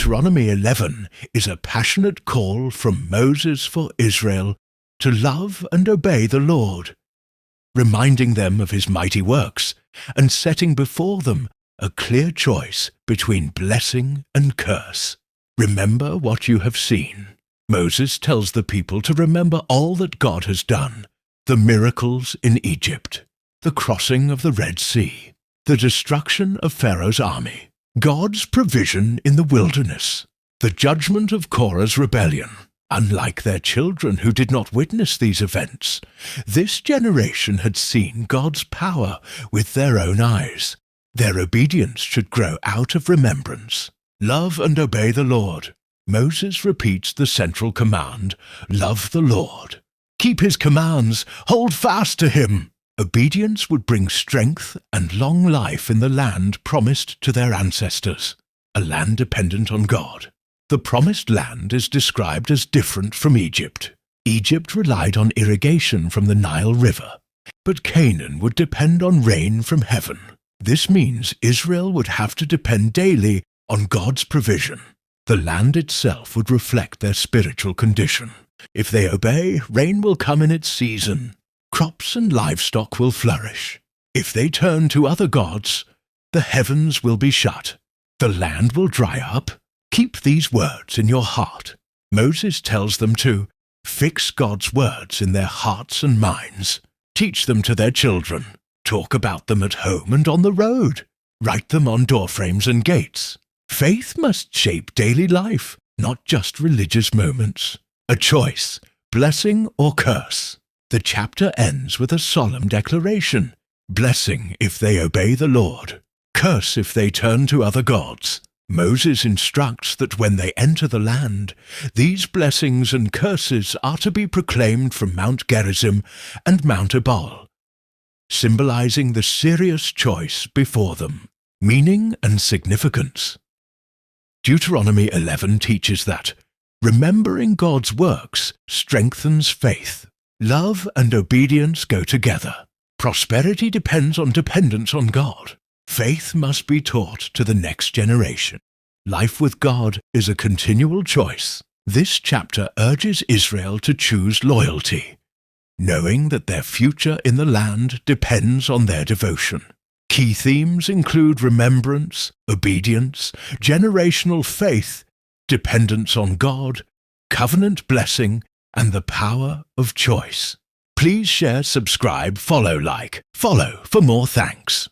Deuteronomy 11 is a passionate call from Moses for Israel to love and obey the Lord, reminding them of his mighty works and setting before them a clear choice between blessing and curse. Remember what you have seen. Moses tells the people to remember all that God has done, the miracles in Egypt, the crossing of the Red Sea, the destruction of Pharaoh's army, God's provision in the wilderness, the judgment of Korah's rebellion. Unlike their children who did not witness these events, this generation had seen God's power with their own eyes. Their obedience should grow out of remembrance. Love and obey the Lord. Moses repeats the central command, love the Lord. Keep his commands, hold fast to him. Obedience would bring strength and long life in the land promised to their ancestors, a land dependent on God. The promised land is described as different from Egypt. Egypt relied on irrigation from the Nile River, but Canaan would depend on rain from heaven. This means Israel would have to depend daily on God's provision. The land itself would reflect their spiritual condition. If they obey, rain will come in its season. Crops and livestock will flourish. If they turn to other gods, the heavens will be shut. The land will dry up. Keep these words in your heart. Moses tells them to fix God's words in their hearts and minds. Teach them to their children. Talk about them at home and on the road. Write them on doorframes and gates. Faith must shape daily life, not just religious moments. A choice, blessing or curse. The chapter ends with a solemn declaration. Blessing if they obey the Lord. Curse if they turn to other gods. Moses instructs that when they enter the land, these blessings and curses are to be proclaimed from Mount Gerizim and Mount Ebal, symbolizing the serious choice before them, meaning and significance. Deuteronomy 11 teaches that remembering God's works strengthens faith. Love and obedience go together. Prosperity depends on dependence on God. Faith must be taught to the next generation. Life with God is a continual choice. This chapter urges Israel to choose loyalty, knowing that their future in the land depends on their devotion. Key themes include remembrance, obedience, generational faith, dependence on God, covenant blessing, and the power of choice. Please share, subscribe, follow for more thanks.